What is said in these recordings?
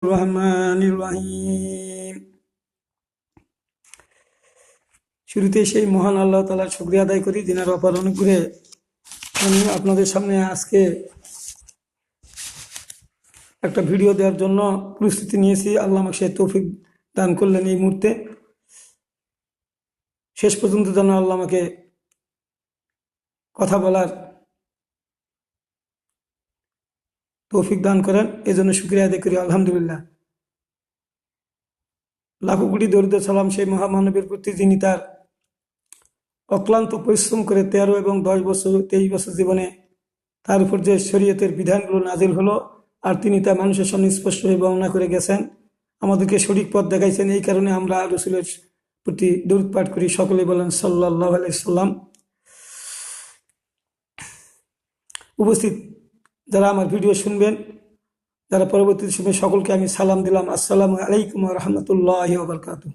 রহমানির রহিম। শুরুতে সেই মহান আল্লাহ তাআলার শুকরিয়া আদায় করি, যিনার অপার অনুগ্রহে আমি আপনাদের সামনে আজকে একটা ভিডিও দেওয়ার জন্য প্রস্তুতি নিয়েছি। আল্লাহ আমাকে সে তৌফিক দান করলেন। এই মুহূর্তে শেষ পর্যন্ত যেন আল্লাহ আমাকে কথা বলার তৌফিক দান করেন, এজন্য শুকরিয়া আদায় করি। আলহামদুলিল্লাহ, লাখো কোটি দরুদ সালাম সেই মহামানবের প্রতি, যিনি তার অক্লান্ত পরিশ্রম করে 13 এবং 10 বছর 23 বছর জীবনে তার উপর যে শরীয়তের বিধানগুলো নাজিল হলো, আর তিনি তা মানুষের সামনে স্পষ্টভাবে বর্ণনা করে গেছেন, আমাদেরকে সঠিক পথ দেখাইছেন। এই কারণে আমরা রাসূলের প্রতি দরুদ পাঠ করি। সকলে বলেন সাল্লাল্লাহু আলাইহি সাল্লাম। উপস্থিত যারা আমার ভিডিও শুনবেন, যারা পরবর্তী সময়, সকলকে আমি সালাম দিলাম। আসসালামু আলাইকুম ওয়া রাহমাতুল্লাহি ওয়া বারাকাতুহু।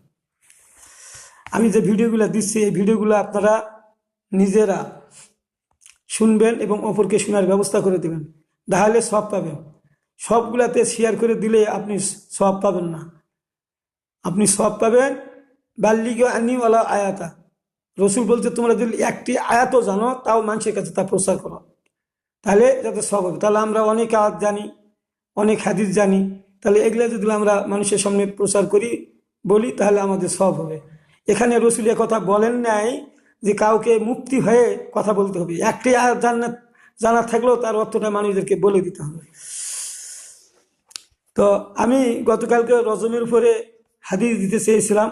আমি যে ভিডিওগুলো দিচ্ছি, এই ভিডিওগুলো আপনারা নিজেরা শুনবেন এবং অপরকে শোনার ব্যবস্থা করে দেবেন, তাহলে সওয়াব পাবেন। সবগুলাতে শেয়ার করে দিলে আপনি সওয়াব পাবেন না। আপনি সওয়াব পাবেন বাল্লিগু আন্নী ওয়ালা আয়াতা। রসুল বলতে, তোমরা যদি একটি আয়াতও জানো, তাও মানুষের কাছে তা প্রচার করো, তাহলে যাতে সওয়াব হবে। তাহলে আমরা অনেক আয়াত জানি, অনেক হাদিস জানি, তাহলে এগুলো যদি আমরা মানুষের সামনে প্রচার করি, বলি, তাহলে আমাদের সওয়াব হবে। এখানে রসুল কথা বলেন নাই যে কাউকে মুক্তি হয়ে কথা বলতে হবে। একটি আয়াত জানা থাকলেও তার অর্থটা মানুষদেরকে বলে দিতে হবে। তো আমি গতকালকে রজমের উপরে হাদিস দিতে চেয়েছিলাম,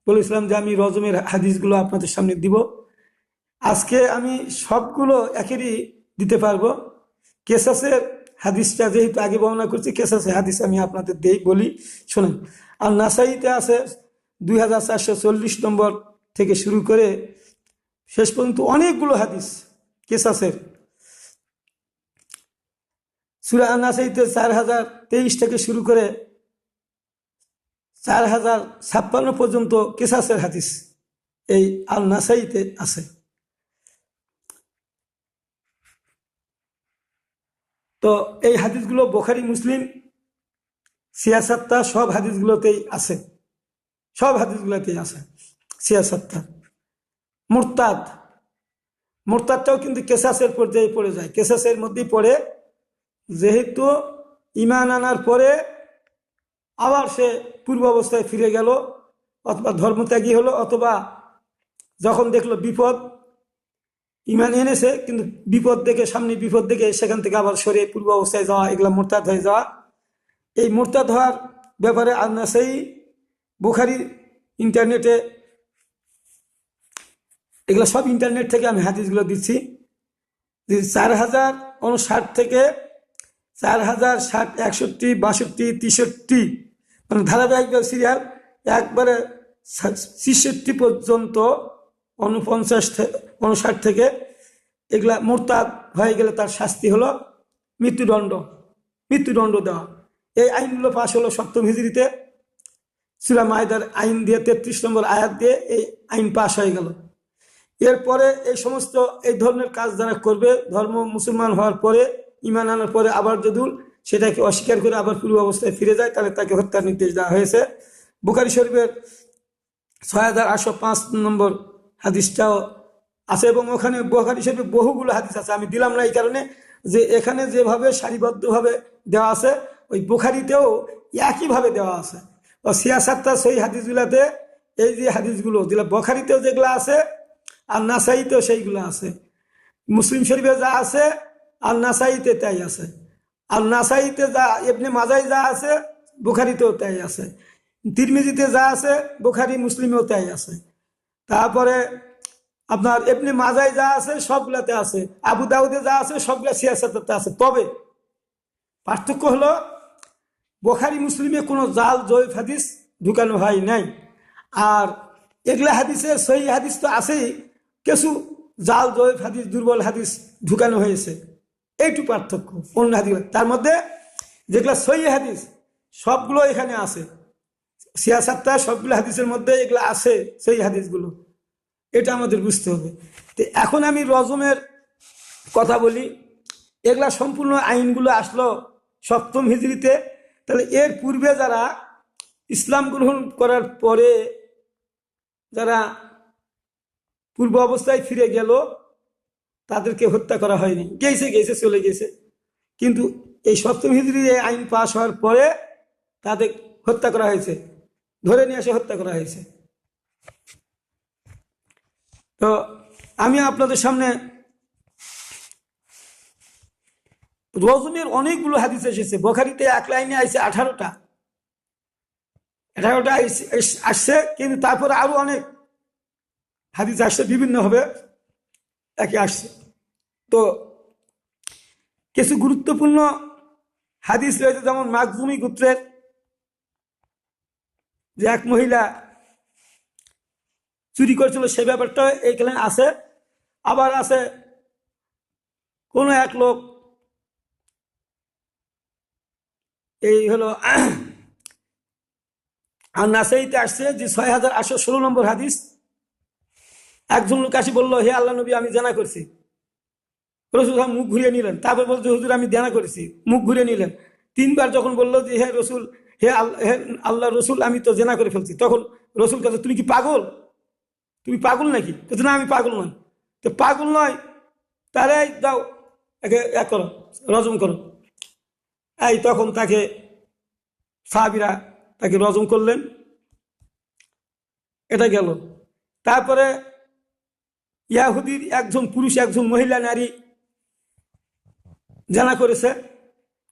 বলেছিলাম যে আমি রজমের হাদিসগুলো আপনাদের সামনে দিব। আজকে আমি সবগুলো একেরই দিতে পারবো। কেসাসের হাদিসটা যেহেতু আগে বর্ণনা করছি, কেসাসের হাদিস আমি আপনাদের বলি, শোনেন। আর নাসাইতে আছে 2440 নম্বর থেকে শুরু করে শেষ পর্যন্ত অনেকগুলো হাদিস কেসাসের। সূরা আন-নাসাইতে 4023 থেকে শুরু করে 4056 পর্যন্ত কেসাসের হাদিস এই আন-নাসাইতে আছে। তো এই হাদিসগুলো বুখারী, মুসলিম, সিয়াসাত্তা সব হাদিসগুলোতেই আছে, সব হাদিসগুলোতেই আছে সিয়াসাত্তা। মুরতাদটাও কিন্তু কেসাসের পর্যায়ে পড়ে যায়, কেসাসের মধ্যেই পড়ে। যেহেতু ঈমান আনার পরে আবার সে পূর্ব অবস্থায় ফিরে গেল, অথবা ধর্মত্যাগী হলো, অথবা যখন দেখলো বিপদ, ঈমান এনেছে কিন্তু বিপদ দেখে, সামনে বিপদ দেখে সেখান থেকে আবার সরে পূর্ব অবস্থায় যাওয়া, এগুলা মুরতাদ হয়ে যাওয়া। এই মুরতাদ হওয়ার ব্যাপারে আন-নাসাই, বুখারী, ইন্টারনেটে, এগুলো সব ইন্টারনেট থেকে আমি হাদিসগুলো দিচ্ছি। 4059 থেকে 4060, 61, 62, 63, মানে ধারাবাহিক সিরিয়াল একবারে 66 পর্যন্ত, 59 থেকে এগুলা মুরতাদ হয়ে গেলে তার শাস্তি হলো মৃত্যুদণ্ড দেওয়া। এই আইনগুলো পাশ হলো 7ম হিজরিতে, সূরা মাইদার আইন দিয়ে 33 নম্বর আয়াত দিয়ে এই আইন পাশ হয়ে গেল। এরপরে এই সমস্ত এই ধরনের কাজ যারা করবে, ধর্ম মুসলমান হওয়ার পরে, ঈমান আনার পরে আবার যদি সেটাকে অস্বীকার করে আবার পূর্ব অবস্থায় ফিরে যায়, তাহলে তাকে হত্যার নির্দেশ দেওয়া হয়েছে। বুখারী শরীফের 6805 নম্বর হাদিসটাও আছে, এবং ওখানে বুখারী শরীফে বহুগুলো হাদিস আছে। আমি দিলাম না এই কারণে যে এখানে যেভাবে সারিবদ্ধভাবে দেওয়া আছে, ওই বুখারীতেও একইভাবে দেওয়া আছে। ও সিয়াসাত্তা সহি হাদিসগুলাতে এই যে হাদিসগুলো দিলা, বুখারীতেও যেগুলো আছে আর নাসাইতেও সেইগুলো আছে। মুসলিম শরীফে যা আছে আর নাসাইতে তাই আছে। আর নাসাইতে যা, ইবনে মাজায় যা আছে, বুখারীতেও তাই আছে। তিরমিজিতে যা আছে, বুখারী মুসলিমেও তাই আছে। তারপরে আপনার ইবনে মাজায় যা আছে সবগুলাতে আছে, আবু দাউদে যা আছে সবগুলা সিয়াসাতে আছে। তবে পার্থক্য হলো, বুখারী মুসলিমে কোনো জাল জয়ীফ হাদিস ঢুকানো হয় নাই, আর এগুলা হাদিসের সহি হাদিস তো আছেই, কিছু জাল জয়ীফ হাদিস, দুর্বল হাদিস ঢুকানো হয়েছে। এইটুকু পার্থক্য অন্য হাদিস। তার মধ্যে যেগুলা সহি হাদিস সবগুলো এখানে আছে, সিয়াসাত্তা সবগুলো হাদিসের মধ্যে এগুলো আছে সহি হাদিসগুলো, এটা আমাদের বুঝতে হবে। তো এখন আমি রজমের কথা বলি। এগুলা সম্পূর্ণ আইনগুলো আসলো 7ম হিজরিতে, তাহলে এর পূর্বে যারা ইসলাম গ্রহণ করার পরে যারা পূর্ব অবস্থায় ফিরে গেল তাদেরকে হত্যা করা হয়নি, গেছে গেছে চলে গেছে। কিন্তু এই সপ্তম হিজরির এই আইন পাশ হওয়ার পরে তাদের হত্যা করা হয়েছে, ধরে নিয়ে এসে হত্যা করা হয়েছে। তো আমি আপনাদের সামনে রজমের অনেকগুলো হাদিস এসেছে। বুখারীতে এক লাইনে আইছে 18টা আসছে, কিন্তু তারপরে আরো অনেক হাদিস আসছে, বিভিন্ন হবে একে আসছে। তো কিছু গুরুত্বপূর্ণ হাদিস রয়েছে, যেমন মাখজুমি গোত্রের যে এক মহিলা চুরি করেছিল সে ব্যাপারটা এইখানে আছে। আবার আছে কোন এক লোক, এই হলো আর নাসাইতে আসছে যে 6816 নম্বর হাদিস, একজন লোক আসি বললো, হে আল্লাহ নবী, আমি জানা করছি। রসুল মুখ ঘুরিয়ে নিলেন। তারপর বলছে, হুজুর আমি জানা করেছি। মুখ ঘুরিয়ে নিলেন। 3বার যখন বললো যে হে রসুল, হে আল্লাহ রসুল, আমি তো জেনা করে ফেলছি, তখন রসুল কাছে, তুমি কি পাগল? তুমি পাগল নাকি? না, আমি পাগল নয়। তো পাগল নয় তাহলে দাও, একে এক করো, রজম করো। এই তখন তাকে সাহাবীরা তাকে রজম করলেন। এটা গেল। তারপরে ইয়াহুদির একজন পুরুষ, একজন মহিলা, নারী জানা করেছে।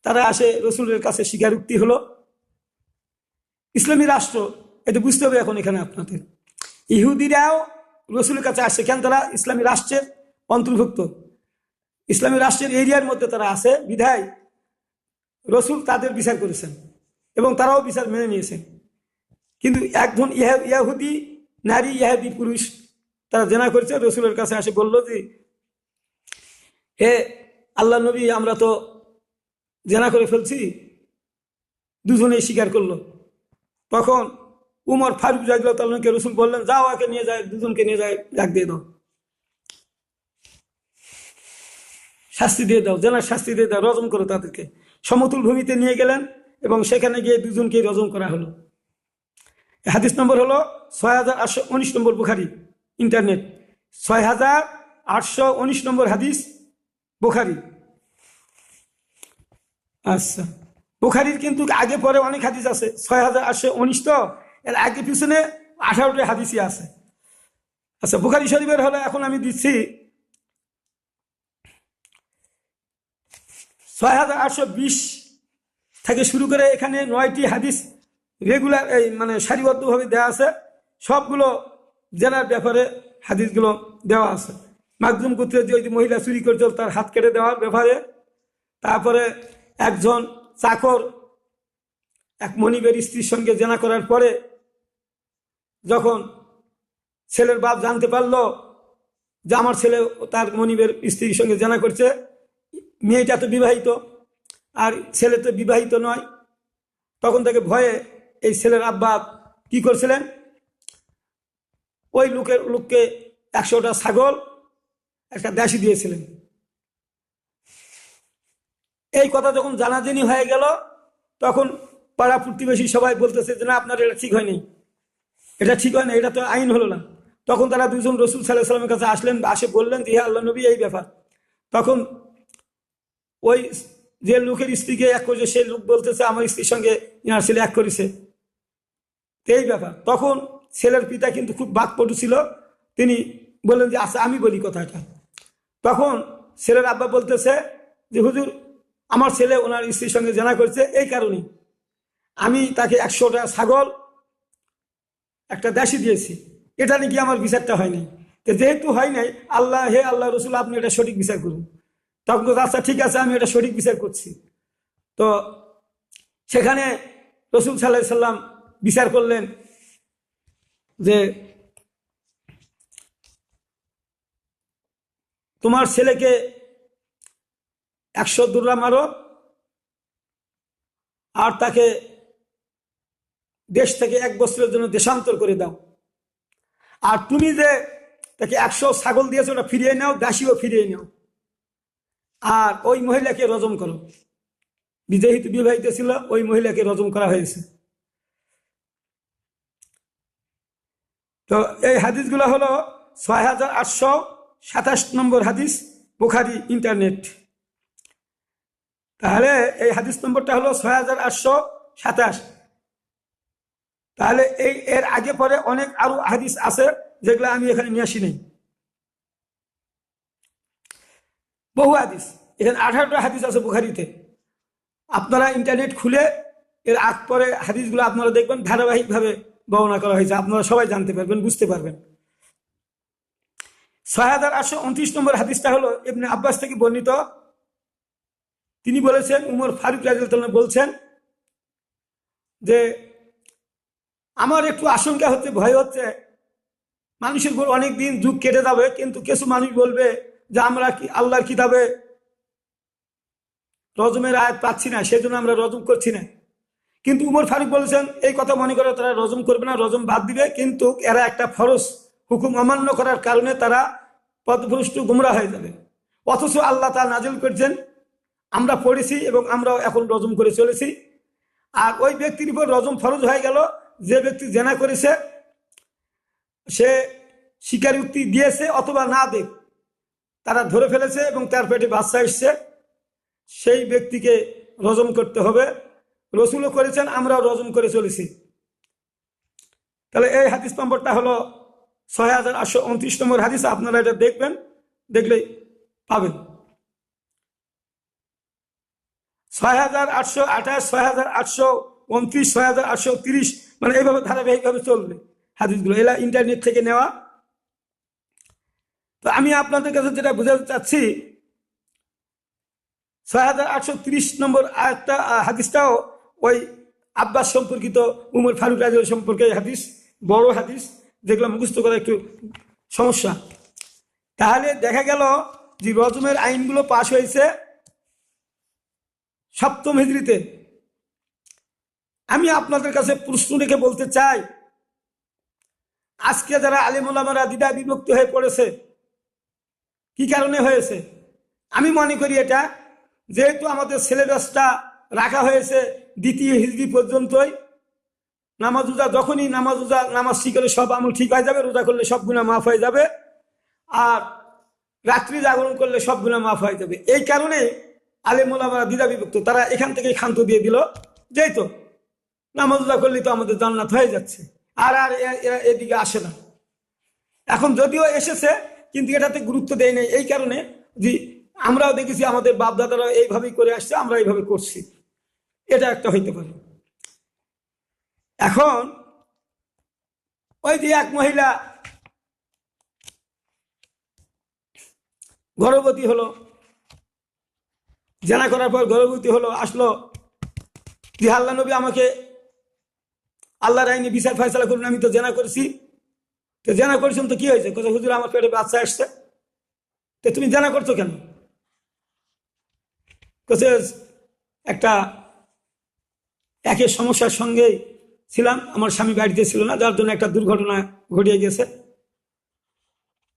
তারা আসে রসুলের কাছে, স্বীকারোক্তি হলো। ইসলামী রাষ্ট্র, এটা বুঝতে হবে এখন এখানে আপনাদের। ইহুদিরাও রসুলের কাছে আসছে, কেন? তারা ইসলামী রাষ্ট্রের অন্তর্ভুক্ত, ইসলামী রাষ্ট্রের এরিয়ার মধ্যে তারা আছে, বিধায় রসুল তাদের বিচার করেছেন এবং তারাও বিচার মেনে নিয়েছেন। কিন্তু একজন ইয়াহুদি নারী, ইয়াহুদি পুরুষ, তারা জেনা করেছে। রসুলের কাছে আসে বলল যে, হে আল্লাহ নবী, আমরা তো জেনা করে ফেলছি। দুজনেই স্বীকার করলো। তখন উমর ফারুক রাদিয়াল্লাহু তাআলাকে রসুল বললেন, যাও, একে নিয়ে যায়, দুজনকে নিয়ে যায়, ডাক দিয়ে দাও, শাস্তি দিয়ে দাও, জেনার শাস্তি দিয়ে দাও, রজম করো তাদেরকে। সমতুল ভূমিতে নিয়ে গেলেন এবং সেখানে গিয়ে দুজনকে রজম করা হলো। হাদিস নম্বর হলো 6819 নম্বর, বুখারী, ইন্টারনেট 6819 নম্বর হাদিস, বুখারী। আচ্ছা, বুখারীর কিন্তু আগে পরে অনেক হাদিস আছে। 6819 তো এর আগে পিছনে 18টা হাদিসই আছে। আচ্ছা, বুখারী শরীফের হলো, এখন আমি দিচ্ছি 6820 থেকে শুরু করে এখানে 9টি হাদিস রেগুলার, এই মানে সারিবদ্ধভাবে দেওয়া আছে। সবগুলো জেনার ব্যাপারে হাদিসগুলো দেওয়া আছে। মাখজুম গোত্রের যে মহিলা চুরি করেছিল তার হাত কেটে দেওয়ার ব্যাপারে। তারপরে একজন চাকর এক মনিবের স্ত্রীর সঙ্গে জেনা করার পরে যখন ছেলের বাপ জানতে পারলো যে আমার ছেলে তার মনিবের স্ত্রীর সঙ্গে জেনা করছে, মেয়েটা তো বিবাহিত আর ছেলে তো বিবাহিত নয়, তখন তাকে ভয়ে এই ছেলের আব্বা কি করছিলেন, ওই লোককে 100টা ছাগল, একটা দাসী দিয়েছিলেন। এই কথা যখন জানাজানি হয়ে গেল, তখন পাড়া প্রতিবেশী সবাই বলতেছে যে না, আপনার এটা ঠিক হয়নি, এটা ঠিক হয় না, এটা তো আইন হলো না। তখন তারা দুজন রসুল সাল্লাল্লাহু আলাইহি ওয়াসাল্লামের কাছে আসলেন, আসে বললেন যে হে আল্লাহ নবী, এই ব্যাপার। তখন ওই যে লোকের স্ত্রীকে এক করেছে, সেই লোক বলতেছে আমার স্ত্রীর সঙ্গে ইনার ছেলে এক করেছে, এই ব্যাপার। তখন ছেলের পিতা কিন্তু খুব বাকপটু ছিল, তিনি বললেন যে আচ্ছা আমি বলি কথাটা। তখন ছেলের আব্বা বলতেছে যে হুজুর, আমার ছেলে ওনার স্ত্রীর সঙ্গে জেনা করেছে, এই কারণে আমি তাকে 100টা ছাগল, একটা দাসী দিয়েছি, এটা নাকি আমার বিচারটা হয় নাই। তো যেহেতু হয় নাই, আল্লাহ, হে আল্লাহ রসুল, আপনি এটা সঠিক বিচার করুন। তখন আচ্ছা ঠিক আছে, আমি এটা সঠিক বিচার করছি। তো সেখানে রসুল সাল্লাল্লাহু আলাইহি সাল্লাম বিচার করলেন যে তোমার ছেলেকে 100 দুর্রা মারো আর তাকে দেশ থেকে 1 বছরের জন্য দেশান্তর করে দাও, আর তুমি যে তাকে 100 ছাগল দিয়েছো ওটা ফিরিয়ে নাও, দাসীও ফিরিয়ে নাও, আর ওই মহিলাকে রজম করো। বিবাহিত বিবাহিত ছিল ওই মহিলাকে রজম করা হয়েছে। তো এই হাদিসগুলো হলো 6827 নম্বর হাদিস, বুখারী ইন্টারনেট। তাহলে এই হাদিস নম্বরটা হলো 6827। তাহলে এর আগে পরে অনেক আরো হাদিস আছে যেগুলো আমি এখানে নিয়ে আসি নাই, বহু হাদিস। এখানে 18টা হাদিস আছে বুখারীতে। আপনারা ইন্টারনেট খুলে এর আগ পরে হাদিসগুলো আপনারা দেখবেন, ধারাবাহিকভাবে বর্ণনা করা হয়েছে, আপনারা সবাই জানতে পারবেন, বুঝতে পারবেন। 6829 নম্বর হাদিসটা হলো ইবনে আব্বাস থেকে বর্ণিত। তিনি বলেছেন, উমর ফারুক রাদিয়াল্লাহু আনহু বলছেন যে আমার একটু আশঙ্কা হচ্ছে, ভয় হচ্ছে, মানুষের উপর অনেক দিন যুগ কেটে যাবে, কিন্তু কিছু মানুষ বলবে যে আমরা কি আল্লাহর কিতাবে রজমের আয়াত পাচ্ছি না, সেজন্য আমরা রজম করছি না। কিন্তু উমর ফারুক বলেছেন এই কথা মনে করে তারা রজম করবে না, রজম বাদ দিবে, কিন্তু এরা একটা ফরজ হুকুম অমান্য করার কারণে তারা পথভ্রষ্ট গুমরা হয়ে যাবে। অথচ আল্লাহ তা নাজিল করছেন, আমরা পড়েছি এবং আমরাও এখন রজম করে চলেছি। আর ওই ব্যক্তির উপর রজম ফরজ হয়ে গেল যে ব্যক্তি জেনা করেছে, সে স্বীকারোক্তি দিয়েছে অথবা না দেখ, তারা ধরে ফেলেছে এবং তার পেটে বাচ্চা এসছে, সেই ব্যক্তিকে রজম করতে হবে। রসুলও করেছেন, আমরাও রজম করে চলেছি। তাহলে এই হাদিস নম্বরটা হলো 6829 নম্বর হাদিস। আপনারা এটা দেখবেন, দেখলেই পাবেন। 6828, 6829, 6830, মানে এইভাবে ধারাবাহিকভাবে চলবে হাদিসগুলো, এলা ইন্টারনেট থেকে নেওয়া। তো আমি আপনাদের কাছে যেটা বোঝাতে চাচ্ছি, 6830 নম্বর আয়াতটা হাদিসটাও ওই আব্বাস সম্পর্কিত, উমর ফারুক রাদিয়াল্লাহু সম্পর্কে হাদিস, বড় হাদিস, যেগুলো মুখস্থ করা একটু সমস্যা। তাহলে দেখা গেল যে রজমের আইনগুলো পাশ হয়েছে 7ম হিজরিতে। আমি আপনাদের কাছে প্রশ্ন রেখে বলতে চাই, আজকে যারা আলেম ওলামারা দ্বিধা বিভক্ত হয়ে পড়েছে, কি কারণে হয়েছে? আমি মনে করি এটা যেহেতু আমাদের সিলেবাসটা রাখা হয়েছে 2য় হিজরি পর্যন্তই, নামাজ রোজা যখনই নামাজ শিখলে সব আমল ঠিক হয়ে যাবে, রোজা করলে সব গুনাহ মাফ হয়ে যাবে, আর রাত্রি জাগরণ করলে সব গুনাহ মাফ হয়ে যাবে। এই কারণে আলেম ওলামারা দ্বিধা বিভক্ত, তারা এখান থেকে ক্ষান্ত দিয়ে দিল, যেই তো নামাজ রোজা করলে তো আমাদের জান্নাত হয়ে যাচ্ছে, আর এরা এদিকে আসে না। এখন যদিও এসেছে, কিন্তু এটাতে গুরুত্ব দেয় নাই, এই কারণে যে আমরাও দেখেছি আমাদের বাপ দাদারা এইভাবেই করে আসছে, আমরা এইভাবে করছি, এটা একটা হইতে পারে। এখন ওই যে এক মহিলা গর্ভবতী হলো, জেনা করার পর গর্ভবতী হলো, আসলো যে আল্লাহ নবী আমাকে আল্লাহর আইনে বিচার ফয়সালা করুন, আমি তো জেনা করেছি। তো জেনা করছেন তো কি হয়েছে? কোথা হুজুর আমার পেটে বাচ্চা আসছে, তো তুমি জেনা করছো কেন? একটা একের সমস্যার সঙ্গে ছিলাম, আমার স্বামী বাড়িতে ছিল না, যার জন্য একটা দুর্ঘটনা ঘটিয়ে গেছে।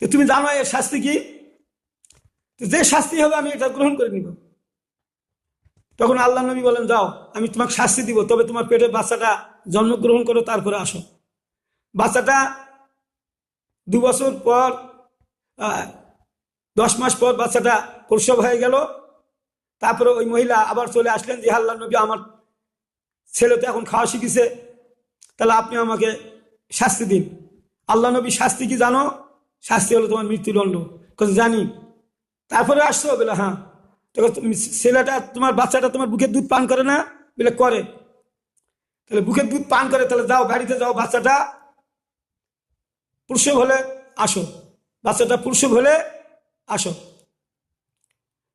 তো তুমি জানো এর শাস্তি কি? যে শাস্তি হবে আমি এটা গ্রহণ করে নিব। তখন আল্লাহ নবী বলেন, যাও আমি তোমাকে শাস্তি দিব, তবে তোমার পেটের বাচ্চাটা জন্মগ্রহণ করো, তারপরে আসো। বাচ্চাটা 2 বছর পর, 10 মাস পর বাচ্চাটা প্রসব হয়ে গেল। তারপরে ওই মহিলা আবার চলে আসলেন যে আল্লাহ নবী আমার ছেলে তো এখন খাওয়া শিখেছে, তাহলে আপনি আমাকে শাস্তি দিন। আল্লাহ নবী শাস্তি কি জানো? শাস্তি হলো তোমার মৃত্যুদণ্ড। জানি। তারপরে আসছো? বলে হ্যাঁ। তখন ছেলেটা, তোমার বাচ্চাটা তোমার বুকের দুধ পান করে না? বলে করে। তাহলে বুকের দুধ পান করে, তাহলে যাও বাড়িতে যাও, বাচ্চাটা প্রসব হলে আসো, বাচ্চাটা প্রসব হলে আসো।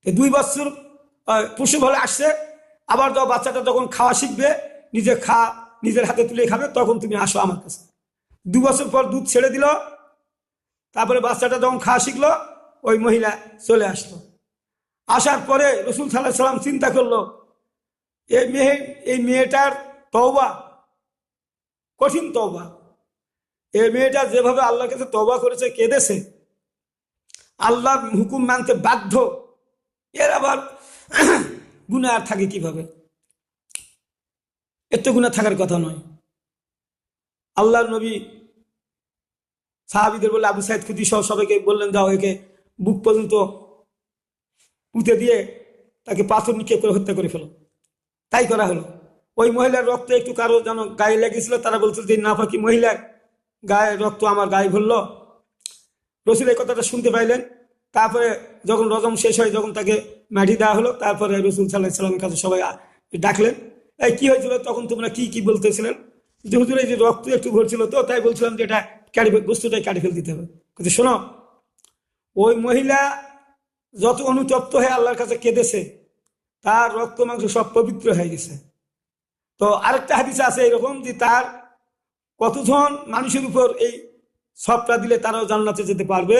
2 বছর প্রসব হলে আসছে, আবার যাও, বাচ্চাটা যখন খাওয়া শিখবে, নিজের হাতে তুলে খাবে, তখন তুমি আসো আমার কাছে। 2 বছর পর দুধ ছেড়ে দিল, তারপরে বাচ্চাটা যখন খাওয়া শিখলো, ওই মহিলা চলে আসলো। আসার পরে রাসূল সাল্লাল্লাহু আলাইহি ওয়াসাল্লাম চিন্তা করলো, এই মেয়েটার তওবা, কঠিন তওবা। এই মেয়েটা যেভাবে আল্লাহর কাছে তওবা করেছে, কেঁদেছে, আল্লাহর হুকুম মানতে বাধ্য, এর আবার গুনাহ থাকে কিভাবে? এত গুনাহ থাকার কথা নয়। আল্লাহর নবী সাহাবীদের বলে আবু সাইদ খুদরি সহ সবাইকে বললেন, যাও একে বুক পর্যন্ত পুঁতে দিয়ে তাকে পাথর নিক্ষেপ করে হত্যা করে ফেলো। তাই করা হলো। ওই মহিলার রক্ত একটু কারো যেন গায়ে লেগেছিল, তারা বলছিল যে নাপাকি মহিলার গায়ে রক্ত আমার গায়ে ভরলো। রসুল এই কথাটা শুনতে পাইলেন। তারপরে যখন রজম শেষ হয়, যখন তাকে মাটি দেওয়া হলো, তারপরে রসুল সাল্লাহ সাল্লামের কাছে সবাই ডাকলেন, এই কি হয়েছিল তখন, তোমরা কি কি বলতেছিলেন? যে হুজুর এই যে রক্ত একটু ভরছিল তো তাই বলছিলাম যে এটা বস্তুটাই কাটি ফেল দিতে হবে। কিন্তু শোনো, ওই মহিলা যত অনুতপ্ত হয়ে আল্লাহর কাছে কেঁদেছে, তার রক্ত মাংস সব পবিত্র হয়ে গেছে। তো আরেকটা হাদিস আছে এরকম যে তার কতজন মানুষের উপর এই সবটা দিলে তারাও জান্নাতে যেতে পারবে,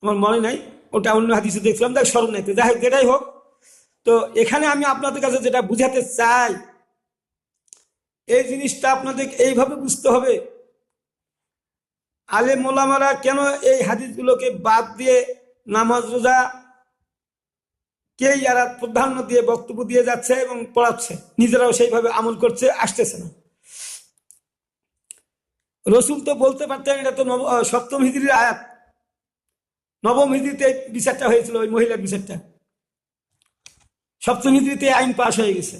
আমার মনে নাই, ওটা অন্য হাদিসে দেখছিলাম, তাই স্মরণ নাই। যাই হোক, যেটাই হোক, তো এখানে আমি আপনাদের কাছে যেটা বুঝাতে চাই, এই জিনিসটা আপনাদের এইভাবে বুঝতে হবে। আলেম ওলামারা কেন এই হাদিসগুলোকে বাদ দিয়ে নামাজ রোজা কেই এরা প্রাধান্য দিয়ে বক্তব্য দিয়ে যাচ্ছে এবং পড়াচ্ছে, নিজেরাও সেইভাবে আমল করছে, আসতেছে না। রসুল তো বলতে পারতেন, এটা তো সপ্তম হিজরির আয়াত, নবম হিজরিতে বিচারটা হয়েছিল, ওই মহিলার বিচারটা সপ্তম হিজরিতে আইন পাশ হয়ে গেছে।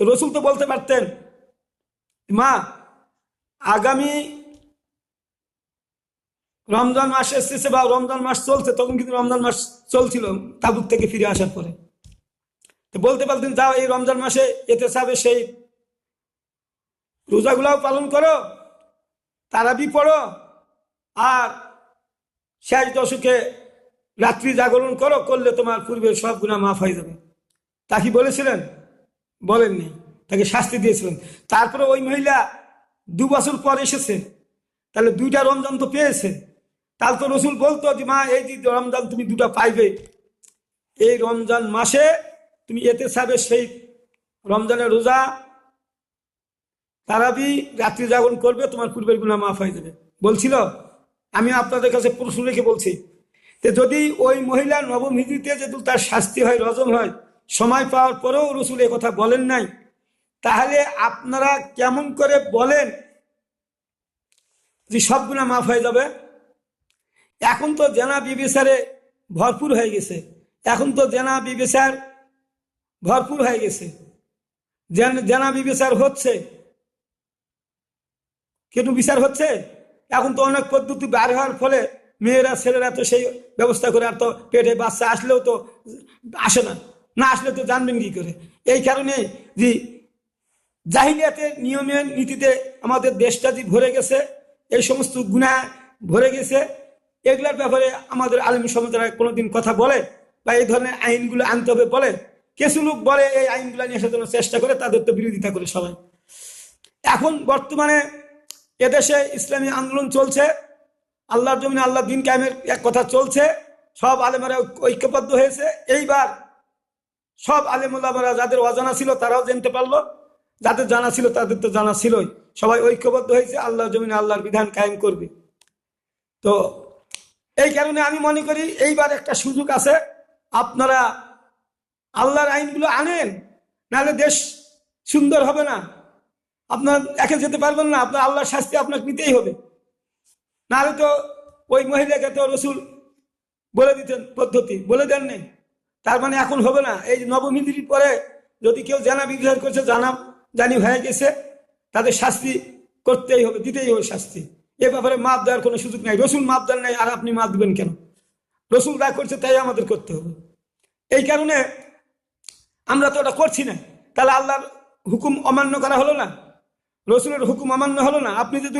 তো রসুল তো বলতে পারতেন, মা আগামী রমজান মাস এসেছে বা রমজান মাস চলছে, তখন কিন্তু রমজান মাস চলছিল তাবুক থেকে ফিরে আসার পরে। তো বলতে পারতেন, যাও এই রমজান মাসে এতে সাবে সেই রোজাগুলাও পালন করো, তারাবি পড়ো, আর শেষ দশকে রাত্রি জাগরণ করো, করলে তোমার পূর্বের সব গুনাহ মাফ হয়ে যাবে। তা কি বলেছিলেন? বলেননি, তাকে শাস্তি দিয়েছিলেন। তারপরে ওই মহিলা 2 বছর পর এসেছে, তাহলে 2টা রমজান তো পেয়েছে। তাহলে তো রসুল বলতো যে মা এই যে রমজান তুমি 2টা পাইবে, এই রমজান মাসে তুমি এতে সাবে সেই রমজানের রোজা, তারাবি, রাত্রি জাগরণ করবে, তোমার পূর্বের গুনাহ মাফ হয়ে যাবে বলছিল। আমি আপনাদের কাছে প্রশ্ন রেখে বলছি, যে যদি ওই মহিলা নবম হিজরিতে যদি তার শাস্তি হয়, রজম হয়, সময় পাওয়ার পরেও রসুল এ কথা বলেন নাই, তাহলে আপনারা কেমন করে বলেন যে সব গুনাহ মাফ হয়ে যাবে? এখন তো জেনা বিবেচারে ভরপুর হয়ে গেছে, এখন তো জেনা বিবেচার ভরপুর হয়ে গেছে, জেনা বিবেচার হচ্ছে, কেন বিচার হচ্ছে? এখন তো অনেক পদ্ধতি বার হওয়ার ফলে মেয়েরা ছেলেরা তো সেই ব্যবস্থা করে, আর তো পেটে বাচ্চা আসলেও তো আসে না, না আসলে তো জানবেন কি করে? এই কারণে যে জাহিলিয়াতের নিয়মে নীতিতে আমাদের দেশটা যে ভরে গেছে, এই সমস্ত গুনাহ ভরে গেছে, এগুলার ব্যাপারে আমাদের আলেম সমাজরা কোনোদিন কথা বলে বা এই ধরনের আইনগুলো আনতে হবে বলে? কিছু লোক বলে এই আইনগুলো নিয়ে আসার জন্য চেষ্টা করে, তাদের তো বিরোধিতা করে সবাই। এখন বর্তমানে এদেশে ইসলামী আন্দোলন চলছে, আল্লাহর জমিনে আল্লাহ দিন কায়েমের এক কথা চলছে, সব আলেমেরা ঐক্যবদ্ধ হয়েছে। এইবার সব আলেম ওলামারা যাদের অজানা ছিল তারাও জানতে পারলো, যাদের জানা ছিল তাদের তো জানা ছিলই, সবাই ঐক্যবদ্ধ হয়েছে, আল্লাহর জমিনে আল্লাহর বিধান কায়েম করবে। তো এই কারণে আমি মনে করি এইবার একটা সুযোগ আছে, আপনারা আল্লাহর আইনগুলো আনেন, নাহলে দেশ সুন্দর হবে না। আপনার একে যেতে পারবেন না, আপনার আল্লাহর শাস্তি আপনাকে নিতেই হবে। নাহলে তো ওই মহিলাকে তো রসুল বলে দিতেন, পদ্ধতি বলে দেন নেই, তার মানে এখন হবে না। এই নবম হিজরির পরে যদি কেউ জানা বিচার করছে, জানি হয়ে গেছে, তাদের শাস্তি করতেই হবে, দিতেই হবে শাস্তি। এ ব্যাপারে মাপ দেওয়ার কোনো সুযোগ নাই। রসুল মাপ দেন নাই, আর আপনি মাপ দেবেন কেন? রসুল যা করছে তাই আমাদের করতে হবে। এই কারণে আমরা তো ওটা করছি না, তাহলে আল্লাহর হুকুম অমান্য করা হলো না, রসুলের হুকুম অমান্য হলো না। আপনি যদি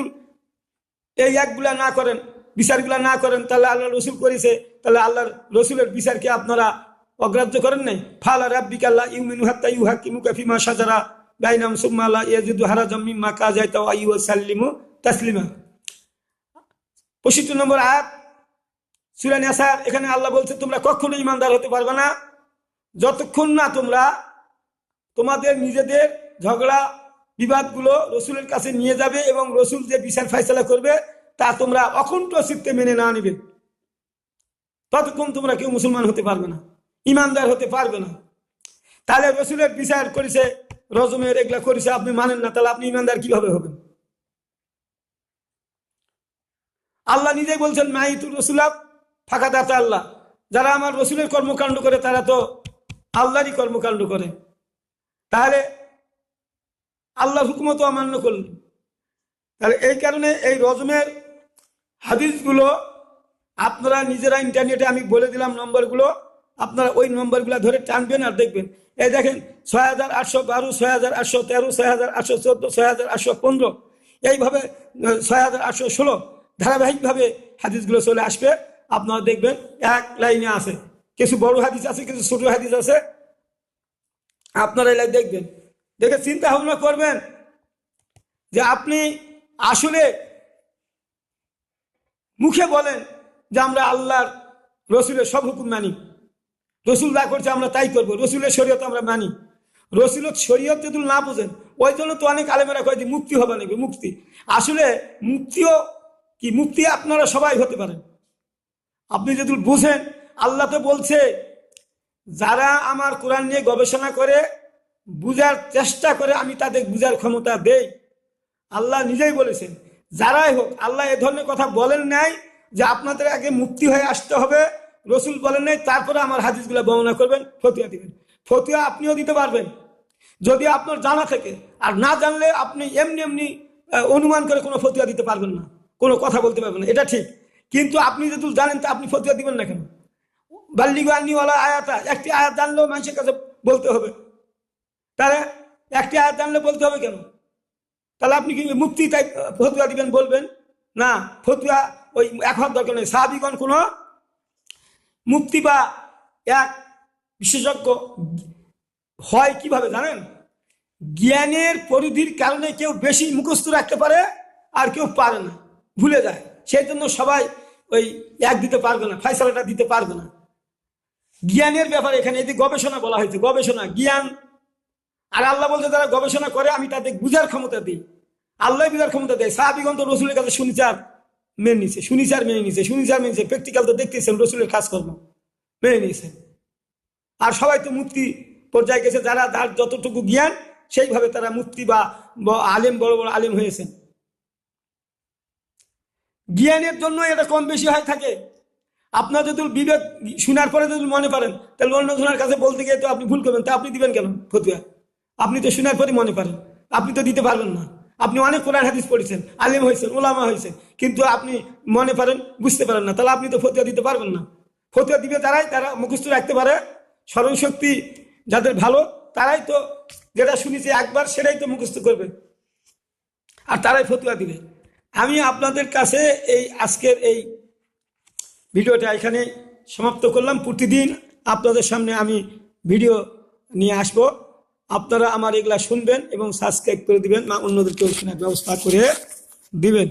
এই একগুলা না করেন, বিচারগুলা না করেন, তাহলে আল্লাহ রসুল করেছে, তাহলে আল্লাহর রসুলের বিচারকে আপনারা অগ্রাহ্য করেন নাই। ফালা রাব্বিকা লা ইউমিনু হাত্তা ইউহাক্কিমুকা ফিমা শাজারা বাইনাহুম সুম্মা লা ইয়াজিদু হারাজাম মিম্মা কাযাইতা ওয়া ইউসাল্লিমু তাসলিমা। 65 নম্বর আয়াত সূরা নিসা। এখানে আল্লাহ বলছে, তোমরা কখনো ঈমানদার হতে পারবে না যতক্ষণ না তোমরা তোমাদের নিজেদের ঝগড়া বিবাদগুলো রসুলের কাছে নিয়ে যাবে এবং রসুল যে বিচার ফয়সালা করবে তা তোমরা অকুণ্ঠ চিত্তে মেনে না নিবে, ততক্ষণ তোমরা কেউ মুসলমান হতে পারবে না, ইমানদার হতে পারবে না। তাহলে রসুলের বিচার করেছে রজমের এগুলা করেছে, আপনি মানেন না, তাহলে আপনি ইমানদার কিভাবে হবেন? আল্লাহ নিজেই বলছেন মাইতুর রসুলাম ফাঁকা দাতা আল্লাহ, যারা আমার রসুলের কর্মকাণ্ড করে তারা তো আল্লাহরই কর্মকাণ্ড করে। তাহলে আল্লাহর হুকুম তো অমান্য করলেন। তাহলে এই কারণে এই রজমের হাদিসগুলো আপনারা নিজেরা ইন্টারনেটে, আমি বলে দিলাম নম্বরগুলো, আপনারা ওই নম্বরগুলো ধরে টানবেন আর দেখবেন। এই দেখেন 6812, 6813, 6814, 6815, এইভাবে 6816 ধারাবাহিকভাবে হাদিসগুলো চলে আসবে। আপনারা দেখবেন এক লাইনে আছে, কিছু বড় হাদিস আছে, কিছু ছোট হাদিস আছে। আপনারা এই লাইন দেখবেন, দেখে চিন্তা ভাবনা করবেন যে আপনি আসলে মুখে বলেন যে আমরা আল্লাহর রসুলের সব হুকুম মানি, রসুল যা করছে আমরা তাই করবো, রসুলের শরীয়ত আমরা মানি। রসুলের শরীয়ত যদি না বুঝেন, ওই জন্য তো অনেক আলেমেরা কয় যে মুক্তি হবে নাকি, মুক্তি আসলে মুক্তিও কি, মুক্তি আপনারা সবাই হতে পারেন আপনি যদি বুঝেন। আল্লাহ তো বলছে যারা আমার কোরআন নিয়ে গবেষণা করে বুঝার চেষ্টা করে আমি তাদের বুঝার ক্ষমতা দেই। আল্লাহ নিজেই বলেছেন যারাই হোক, আল্লাহ এ ধরনের কথা বলেন নাই যে আপনাদের আগে মুক্তি হয়ে আসতে হবে, রসুল বলেন নাই তারপরে আমার হাদিসগুলো বর্ণনা করবেন, ফতুয়া দিবেন। ফতুয়া আপনিও দিতে পারবেন যদি আপনার জানা থাকে, আর না জানলে আপনি এমনি এমনি অনুমান করে কোনো ফতুয়া দিতে পারবেন না, কোনো কথা বলতে পারবেন না, এটা ঠিক। কিন্তু আপনি যদি জানেন তা আপনি ফতুয়া দিবেন না কেন? বাল্লিগু আন্নিওয়ালা আয়াতা, একটি আয়াত জানলেও মানুষের কাছে বলতে হবে, তাহলে একটি আয়াত জানলে বলতে হবে কেন? তাহলে আপনি কি মুক্তি তাই ফতুয়া দিবেন বলবেন না? ফতুয়া ওই এক হওয়ার দরকার নেই। সাহাবিগণ কোনো মুক্তি বা এক বিশেষজ্ঞ হয় কিভাবে জানেন? জ্ঞানের পরিধির কারণে কেউ বেশি মুখস্থ রাখতে পারে আর কেউ পারে না, ভুলে যায়। সেই জন্য সবাই ওই এক দিতে পারবে না, ফয়সালাটা দিতে পারবে না। জ্ঞানের ব্যাপারে এখানে এই যে গবেষণা বলা হয়েছে, গবেষণা জ্ঞান, আর আল্লাহ বলতে যারা গবেষণা করে আমি তাদের বুঝার ক্ষমতা দিই, আল্লাহ বুঝার ক্ষমতা দেয়। সাহাবিগণ তো রসুলের কাছে শুনিচার মেনে নিছে, শুনিচার মেনে নিছে, শুনিচার মেনে নিছে, প্র্যাকটিক্যাল তো দেখতেছেন রসুলের কাজকর্ম মেনে নিয়েছেন। আর সবাই তো মুক্তি পর্যায়ে গেছে, যারা যার যতটুকু জ্ঞান সেইভাবে তারা মুক্তি বা আলেম, বড় বড় আলেম হয়েছেন। জ্ঞানের জন্য এটা কম বেশি হয়ে থাকে। আপনার যদি বিবেক শোনার পরে যদি মনে পারেন, তাহলে অন্য জনের কাছে বলতে গিয়ে তো আপনি ভুল করবেন, তা আপনি দিবেন কেন ফতুয়া? আপনি তো শোনার পরে মনে পারেন, আপনি তো দিতে পারবেন না। আপনি অনেক কোরআন হাদিস পড়েছেন, আলেম হয়েছেন, ওলামা হয়েছেন, কিন্তু আপনি মনে পারেন, বুঝতে পারেন না, তাহলে আপনি তো ফতুয়া দিতে পারবেন না। ফতুয়া দিবে তারাই, তারা মুখস্থ রাখতে পারে, স্মরণশক্তি যাদের ভালো, তারাই তো যেটা শুনেছে একবার সেটাই তো মুখস্থ করবে, আর তারাই ফতুয়া দিবে। আমি আপনাদের কাছে এই আজকের এই ভিডিওটা এখানে সমাপ্ত করলাম। প্রতিদিন আপনাদের সামনে আমি ভিডিও নিয়ে আসব, আপনারা আমার এগুলা শুনবেন এবং সাবস্ক্রাইব করে দিবেন, অন্যদেরকেও শোনার ব্যবস্থা করে দিবেন।